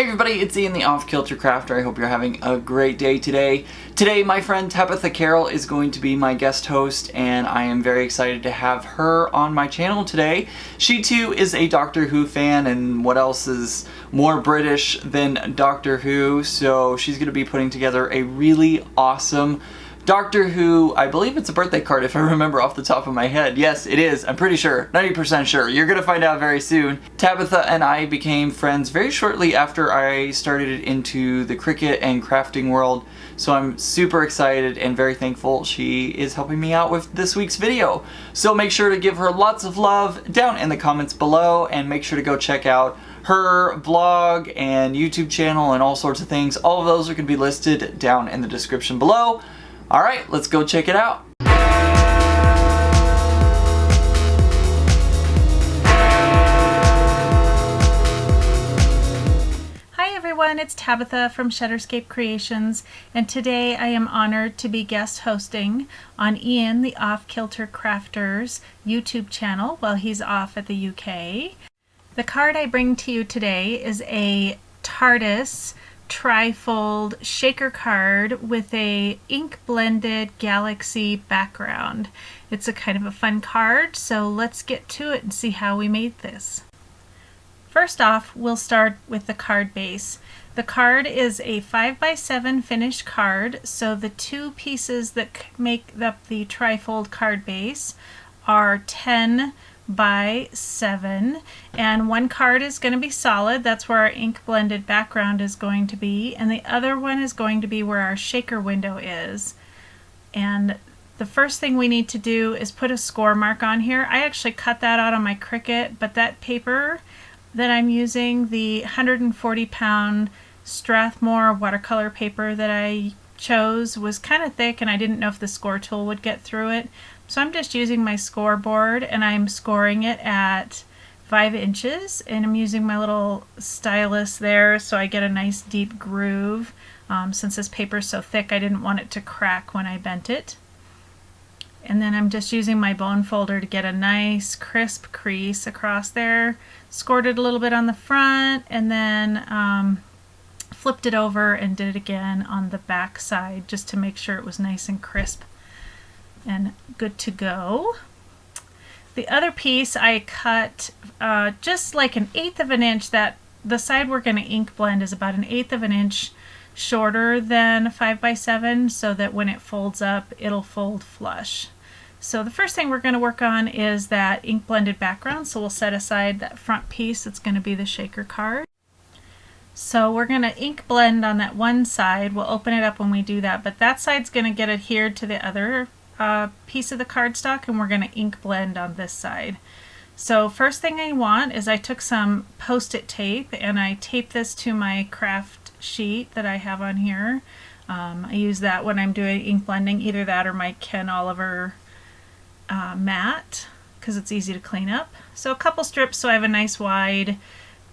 everybody, it's Ian the Off Kilter Crafter. I hope you're having a great day today. Today my friend Tabitha Carroll is going to be my guest host, and I am very excited to have her on my channel today. She too is a Doctor Who fan, and what else is more British than Doctor Who, so she's going to be putting together a really awesome Doctor Who, I believe it's a birthday card if I remember off the top of my head. Yes, it is. I'm pretty sure. 90% sure. You're going to find out very soon. Tabitha and I became friends very shortly after I started into the Cricut and crafting world. So I'm super excited and very thankful she is helping me out with this week's video. So make sure to give her lots of love down in the comments below, and make sure to go check out her blog and YouTube channel and all sorts of things. All of those are going to be listed down in the description below. All right, let's go check it out. Hi everyone, it's Tabitha from Shutterscape Creations, and today I am honored to be guest hosting on Ian the Off Kilter Crafter's YouTube channel while he's off at the UK. The card I bring to you today is a TARDIS trifold shaker card with a ink blended galaxy background. It's a kind of a fun card, so let's get to it and see how we made this. First off, we'll start with the card base. The card is a 5x7 finished card, so the two pieces that make up the trifold card base are 10 by 7, and one card is going to be solid. That's where our ink blended background is going to be, and the other one is going to be where our shaker window is. And the first thing we need to do is put a score mark on here. I actually cut that out on my Cricut, but that paper that I'm using, the 140-pound Strathmore watercolor paper that I chose, was kind of thick, and I didn't know if the score tool would get through it. So I'm just using my scoreboard, and I'm scoring it at 5 inches, and I'm using my little stylus there so I get a nice deep groove. Since this paper is so thick, I didn't want it to crack when I bent it. And then I'm just using my bone folder to get a nice crisp crease across there. Scored it a little bit on the front, and then flipped it over and did it again on the back side just to make sure it was nice and crisp and good to go. The other piece I cut just like 1/8 of an inch. That the side we're going to ink blend is about 1/8 of an inch shorter than 5x7, so that when it folds up, it'll fold flush. So the first thing we're going to work on is that ink blended background, so we'll set aside that front piece that's going to be the shaker card. So we're going to ink blend on that one side. We'll open it up when we do that, but that side's going to get adhered to the other piece of the cardstock, and we're going to ink blend on this side. So first thing I want is I took some post-it tape and I taped this to my craft sheet that I have on here. I use that when I'm doing ink blending, either that or my Ken Oliver mat, because it's easy to clean up. So a couple strips so I have a nice wide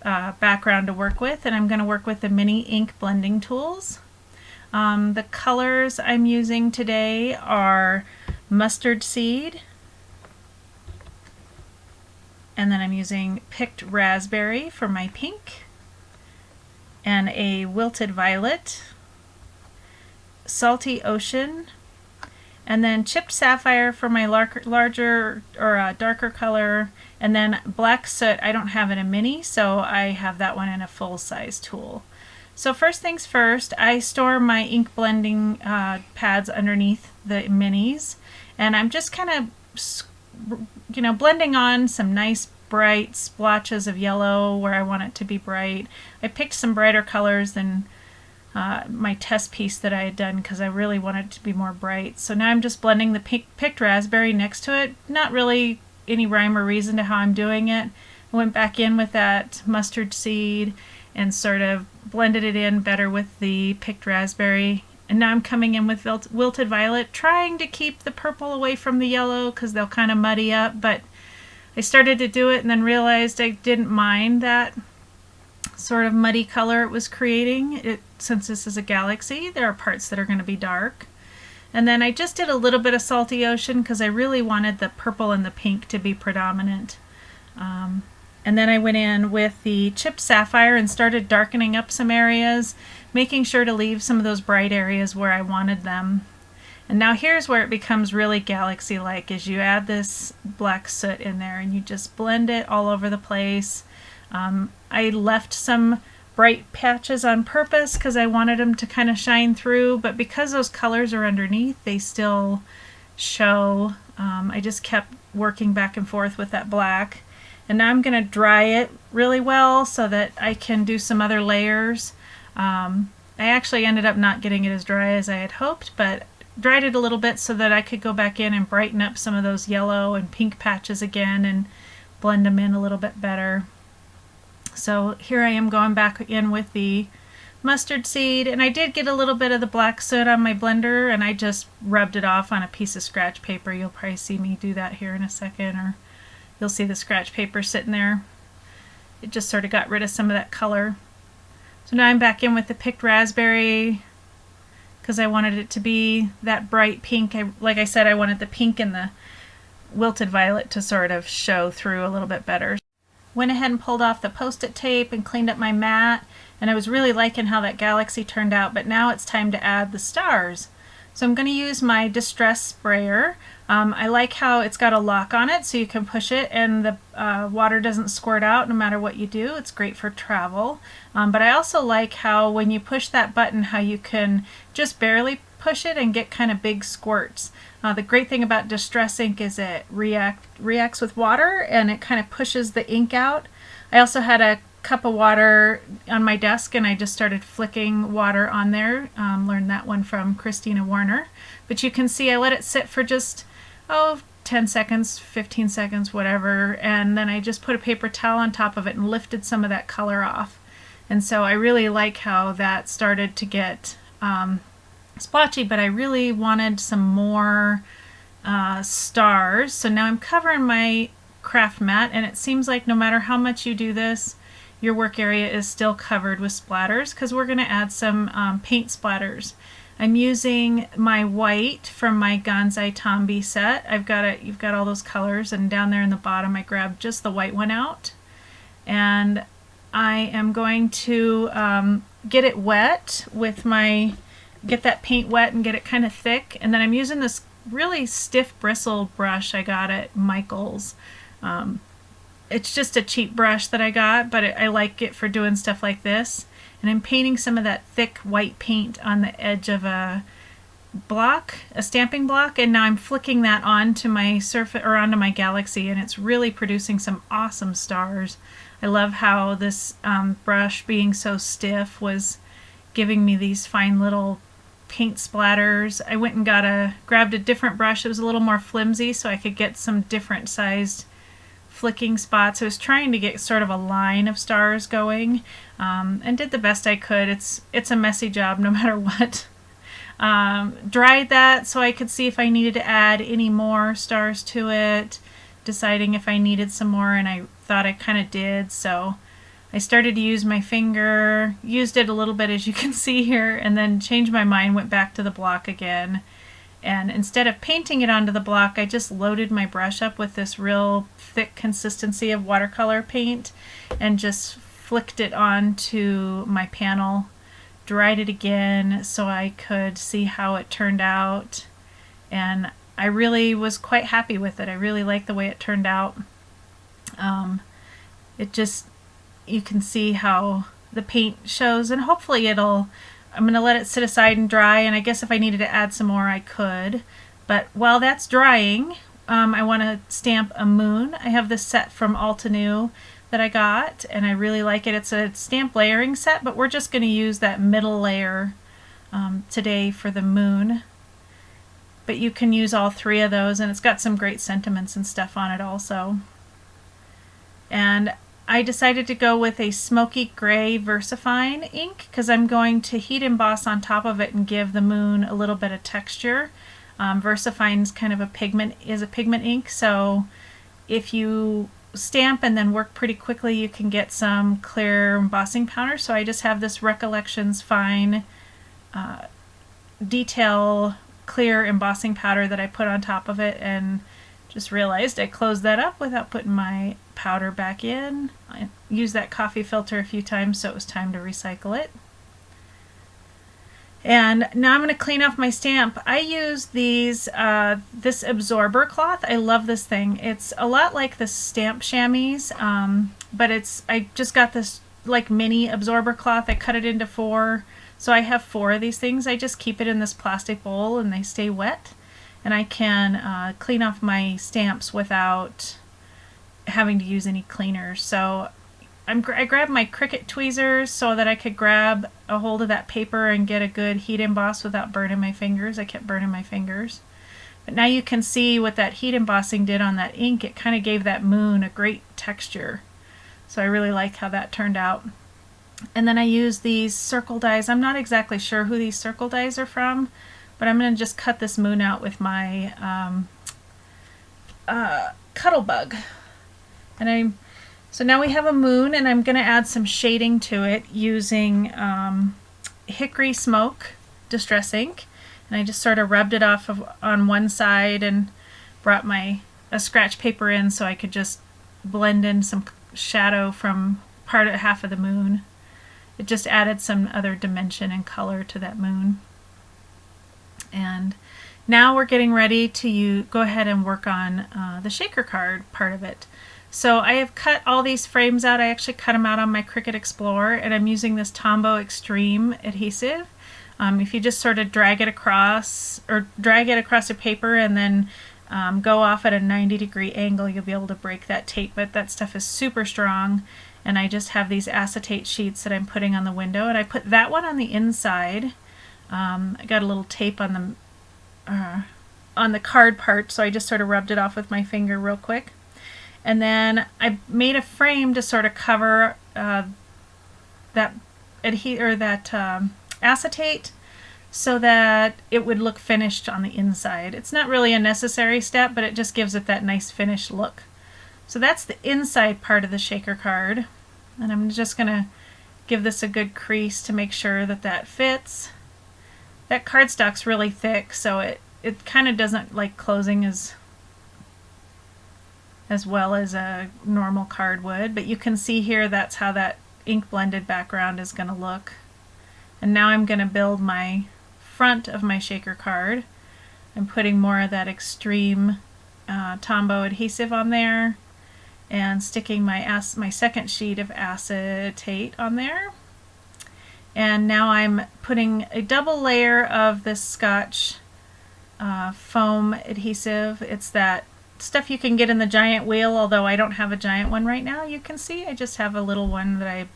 background to work with, and I'm going to work with the mini ink blending tools. The colors I'm using today are mustard seed, and then I'm using picked raspberry for my pink, and a wilted violet, salty ocean, and then chipped sapphire for my larger or darker color, and then black soot. I don't have in a mini, so I have that one in a full-size tool. So first things first, I store my ink blending pads underneath the minis, and I'm just kind of, blending on some nice bright splotches of yellow where I want it to be bright. I picked some brighter colors than my test piece that I had done because I really wanted it to be more bright. So now I'm just blending the picked raspberry next to it. Not really any rhyme or reason to how I'm doing it. I went back in with that mustard seed and sort of blended it in better with the picked raspberry. And now I'm coming in with wilted violet, trying to keep the purple away from the yellow because they'll kind of muddy up, but I started to do it and then realized I didn't mind that sort of muddy color it was creating. Since this is a galaxy, there are parts that are going to be dark. And then I just did a little bit of salty ocean because I really wanted the purple and the pink to be predominant. And then I went in with the chipped sapphire and started darkening up some areas, making sure to leave some of those bright areas where I wanted them. And now here's where it becomes really galaxy-like, is you add this black soot in there and you just blend it all over the place. I left some bright patches on purpose because I wanted them to kind of shine through, but because those colors are underneath, they still show. I just kept working back and forth with that black. And now I'm going to dry it really well so that I can do some other layers. I actually ended up not getting it as dry as I had hoped, but dried it a little bit so that I could go back in and brighten up some of those yellow and pink patches again and blend them in a little bit better. So here I am going back in with the mustard seed, and I did get a little bit of the black soot on my blender, and I just rubbed it off on a piece of scratch paper. You'll probably see me do that here in a second, or you'll see the scratch paper sitting there. It just sort of got rid of some of that color. So now I'm back in with the picked raspberry because I wanted it to be that bright pink. Like I said, I wanted the pink and the wilted violet to sort of show through a little bit better. Went ahead and pulled off the post-it tape and cleaned up my mat, and I was really liking how that galaxy turned out, but now it's time to add the stars. So I'm going to use my distress sprayer. I like how it's got a lock on it so you can push it and the water doesn't squirt out no matter what you do. It's great for travel. But I also like how when you push that button, how you can just barely push it and get kind of big squirts. The great thing about Distress ink is it reacts with water and it kind of pushes the ink out. I also had a cup of water on my desk and I just started flicking water on there. Learned that one from Christina Warner. But you can see I let it sit for just 10 seconds, 15 seconds, whatever, and then I just put a paper towel on top of it and lifted some of that color off. And so I really like how that started to get splotchy, but I really wanted some more stars. So now I'm covering my craft mat, and it seems like no matter how much you do this, your work area is still covered with splatters because we're going to add some paint splatters. I'm using my white from my Gansai Tombi set. You've got all those colors, and down there in the bottom I grabbed just the white one out. And I am going to get it wet with get that paint wet and get it kind of thick. And then I'm using this really stiff bristle brush I got at Michael's. It's just a cheap brush that I got, but I like it for doing stuff like this. And I'm painting some of that thick white paint on the edge of a stamping block, and now I'm flicking that onto my surface or onto my galaxy, and it's really producing some awesome stars. I love how this brush being so stiff was giving me these fine little paint splatters. I went and grabbed a different brush. It was a little more flimsy so I could get some different sized flicking spots. I was trying to get sort of a line of stars going, and did the best I could. It's a messy job no matter what. Dried that so I could see if I needed to add any more stars to it, deciding if I needed some more, and I thought I kind of did, so I started to use my finger, used it a little bit as you can see here, and then changed my mind, went back to the block again. And instead of painting it onto the block, I just loaded my brush up with this real thick consistency of watercolor paint and just flicked it onto my panel, dried it again so I could see how it turned out. And I really was quite happy with it. I really like the way it turned out. You can see how the paint shows, and hopefully I'm going to let it sit aside and dry, and I guess if I needed to add some more I could. But while that's drying, I want to stamp a moon. I have this set from Altenew that I got, and I really like it. It's a stamp layering set, but we're just going to use that middle layer today for the moon. But you can use all three of those, and it's got some great sentiments and stuff on it also. And I decided to go with a smoky gray VersaFine ink because I'm going to heat emboss on top of it and give the moon a little bit of texture. VersaFine's kind of a pigment ink, so if you stamp and then work pretty quickly, you can get some clear embossing powder. So I just have this Recollections Fine detail clear embossing powder that I put on top of it and Just realized I closed that up without putting my powder back in. I used that coffee filter a few times, so it was time to recycle it. And now I'm going to clean off my stamp. I use these this absorber cloth. I love this thing. It's a lot like the stamp chamois, but I just got this like mini absorber cloth. I cut it into 4, so I have 4 of these things. I just keep it in this plastic bowl and they stay wet, and I can clean off my stamps without having to use any cleaners. So I grabbed my Cricut tweezers so that I could grab a hold of that paper and get a good heat emboss without burning my fingers. I kept burning my fingers. But now you can see what that heat embossing did on that ink. It kind of gave that moon a great texture. So I really like how that turned out. And then I use these circle dies. I'm not exactly sure who these circle dies are from, but I'm going to just cut this moon out with my Cuttlebug. So now we have a moon, and I'm going to add some shading to it using Hickory Smoke Distress Ink. And I just sort of rubbed it off on one side and brought a scratch paper in so I could just blend in some shadow from half of the moon. It just added some other dimension and color to that moon. And now we're getting ready to go ahead and work on the shaker card part of it. So I have cut all these frames out. I actually cut them out on my Cricut Explorer, and I'm using this Tombow Extreme adhesive. If you just sort of drag it across a paper and then go off at a 90-degree angle, you'll be able to break that tape. But that stuff is super strong, and I just have these acetate sheets that I'm putting on the window, and I put that one on the inside. I got a little tape on the card part, so I just sort of rubbed it off with my finger real quick. And then I made a frame to sort of cover that acetate so that it would look finished on the inside. It's not really a necessary step, but it just gives it that nice finished look. So that's the inside part of the shaker card. And I'm just going to give this a good crease to make sure that fits. That cardstock's really thick, so it kind of doesn't like closing as well as a normal card would, but you can see here that's how that ink blended background is going to look. And now I'm going to build my front of my shaker card. I'm putting more of that Extreme Tombow adhesive on there and sticking my second sheet of acetate on there. And now I'm putting a double layer of this Scotch foam adhesive. It's that stuff you can get in the giant wheel, although I don't have a giant one right now. You can see I just have a little one that I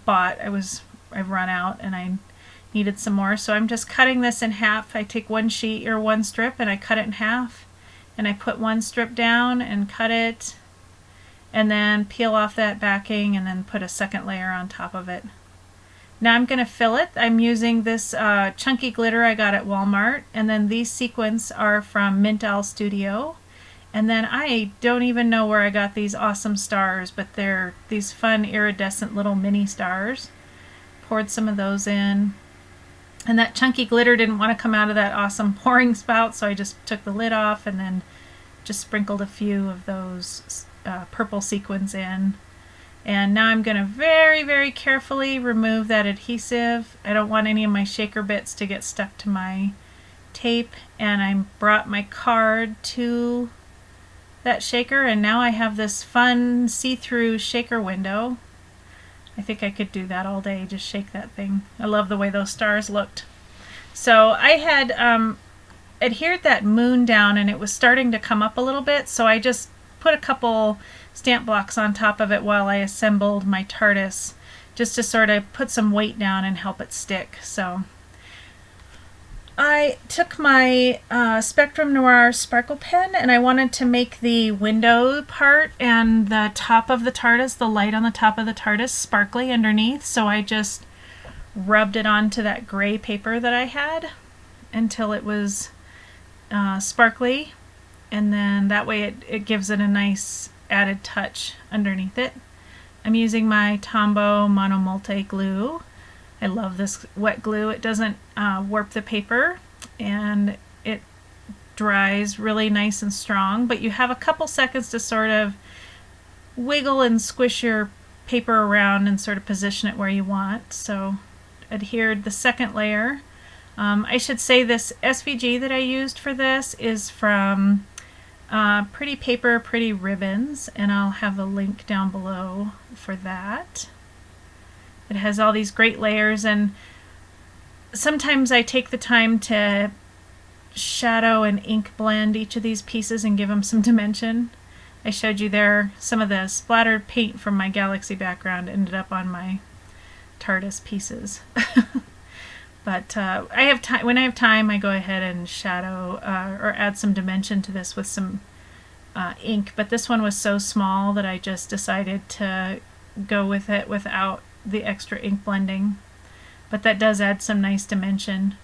bought. I've run out and I needed some more, so I'm just cutting this in half. I take one sheet or one strip and I cut it in half, and I put one strip down and cut it, and then peel off that backing and then put a second layer on top of it. Now I'm going to fill it. I'm using this chunky glitter I got at Walmart, and then these sequins are from Mint Owl Studio. And then I don't even know where I got these awesome stars, but they're these fun iridescent little mini stars. Poured some of those in. And that chunky glitter didn't want to come out of that awesome pouring spout, so I just took the lid off and then just sprinkled a few of those purple sequins in. And now I'm going to very, very carefully remove that adhesive. I don't want any of my shaker bits to get stuck to my tape. And I brought my card to that shaker, and now I have this fun see-through shaker window. I think I could do that all day, just shake that thing. I love the way those stars looked. So I had adhered that moon down, and it was starting to come up a little bit, so I just put a couple stamp blocks on top of it while I assembled my TARDIS, just to sort of put some weight down and help it stick. So I took my Spectrum Noir sparkle pen, and I wanted to make the window part and the top of the TARDIS, the light on the top of the TARDIS, sparkly underneath. So I just rubbed it onto that gray paper that I had until it was sparkly, and then that way it gives it a nice added touch underneath it. I'm using my Tombow Mono Multi glue. I love this wet glue. It doesn't warp the paper, and it dries really nice and strong, but you have a couple seconds to sort of wiggle and squish your paper around and sort of position it where you want. So adhered the second layer. I should say this SVG that I used for this is from Pretty Paper, Pretty Ribbons, and I'll have a link down below for that. It has all these great layers, and sometimes I take the time to shadow and ink blend each of these pieces and give them some dimension. I showed you there some of the splattered paint from my galaxy background ended up on my TARDIS pieces. But I have time. When I have time, I go ahead and shadow or add some dimension to this with some ink. But this one was so small that I just decided to go with it without the extra ink blending. But that does add some nice dimension.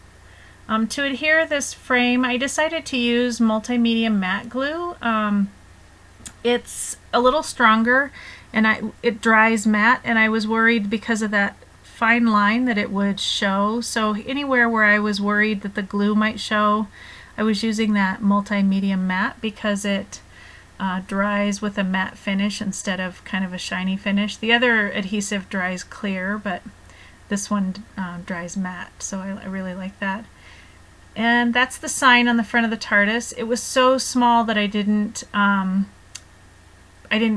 To adhere this frame, I decided to use multimedia matte glue. It's a little stronger, and it dries matte, and I was worried because of that fine line that it would show. So anywhere where I was worried that the glue might show, I was using that multimedia matte because it dries with a matte finish instead of kind of a shiny finish. The other adhesive dries clear, but this one dries matte, so I really like that. And that's the sign on the front of the TARDIS. It was so small that I didn't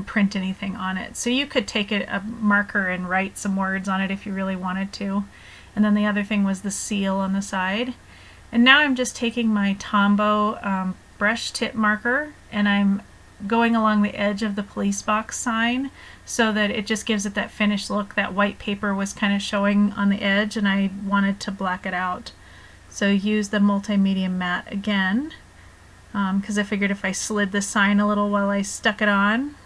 print anything on it. So you could take a marker and write some words on it if you really wanted to. And then the other thing was the seal on the side. And now I'm just taking my Tombow brush tip marker, and I'm going along the edge of the police box sign so that it just gives it that finished look. That white paper was kind of showing on the edge, and I wanted to black it out. So use the multimedia matte again, because I figured if I slid the sign a little while I stuck it on,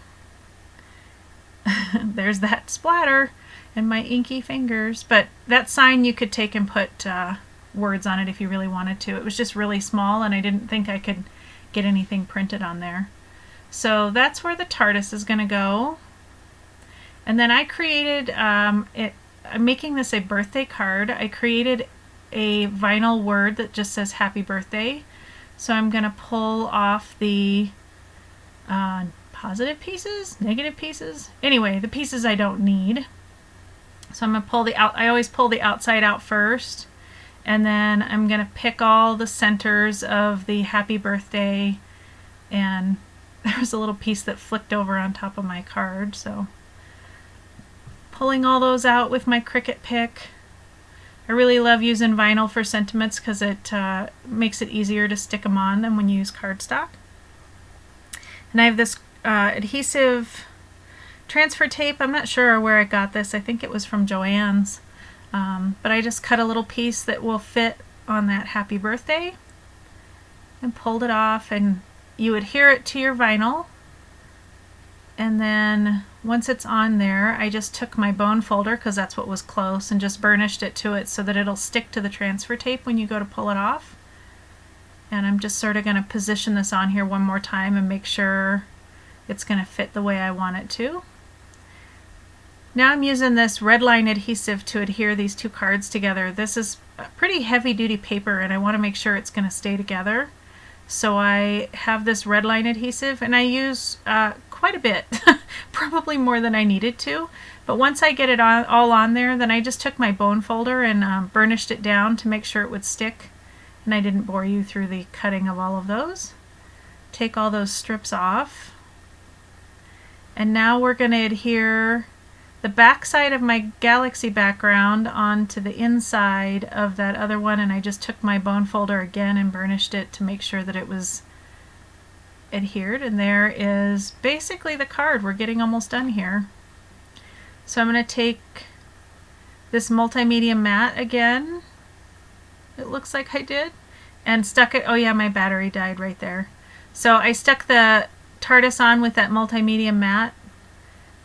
there's that splatter and my inky fingers. But that sign you could take and put words on it if you really wanted to. It was just really small, and I didn't think I could get anything printed on there. So that's where the TARDIS is going to go. And then I created, I'm making this a birthday card. I created a vinyl word that just says happy birthday. So I'm going to pull off the positive pieces, negative pieces. Anyway, the pieces I don't need. So I'm going to pull I always pull the outside out first. And then I'm going to pick all the centers of the happy birthday. And there was a little piece that flicked over on top of my card. So pulling all those out with my Cricut pick. I really love using vinyl for sentiments because it makes it easier to stick them on than when you use cardstock. And I have this adhesive transfer tape. I'm not sure where I got this. I think it was from Joann's. But I just cut a little piece that will fit on that happy birthday and pulled it off, and you adhere it to your vinyl. And then once it's on there, I just took my bone folder, because that's what was close, and just burnished it to it so that it'll stick to the transfer tape when you go to pull it off. And I'm just sort of going to position this on here one more time and make sure it's going to fit the way I want it to. Now I'm using this red line adhesive to adhere these two cards together. This is a pretty heavy duty paper, and I want to make sure it's going to stay together. So I have this red line adhesive, and I use quite a bit, probably more than I needed to. But once I get it all on there, then I just took my bone folder and burnished it down to make sure it would stick. And I didn't bore you through the cutting of all of those. Take all those strips off. And now we're going to adhere the back side of my galaxy background onto the inside of that other one, and I just took my bone folder again and burnished it to make sure that it was adhered. And there is basically the card. We're getting almost done here. So I'm going to take this multimedia matte again, it looks like I did, and stuck it. Oh yeah, my battery died right there. So I stuck the TARDIS on with that multimedia matte,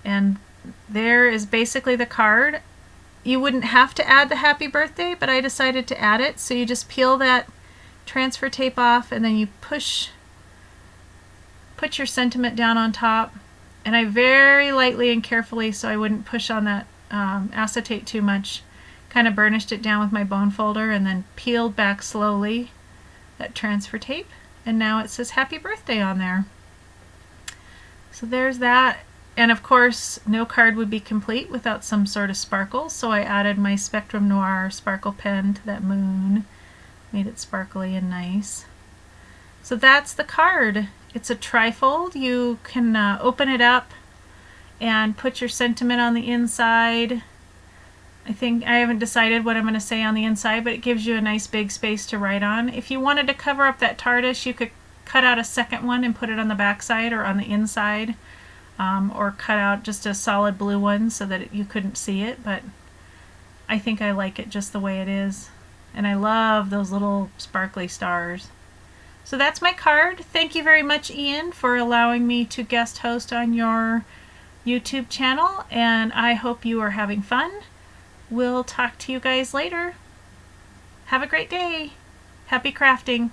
and there is basically the card. You wouldn't have to add the happy birthday, but I decided to add it. So you just peel that transfer tape off, and then you put your sentiment down on top. And I very lightly and carefully, so I wouldn't push on that acetate too much, kind of burnished it down with my bone folder, and then peeled back slowly that transfer tape. and now it says happy birthday on there. So there's that. And of course, no card would be complete without some sort of sparkle, so I added my Spectrum Noir sparkle pen to that moon. Made it sparkly and nice. So that's the card. It's a trifold. You can open it up and put your sentiment on the inside. I haven't decided what I'm going to say on the inside, but it gives you a nice big space to write on. If you wanted to cover up that TARDIS, you could cut out a second one and put it on the back side or on the inside. Or cut out just a solid blue one so that you couldn't see it, but I think I like it just the way it is. And I love those little sparkly stars. So that's my card. Thank you very much, Ian, for allowing me to guest host on your YouTube channel, and I hope you are having fun. We'll talk to you guys later. Have a great day. Happy crafting.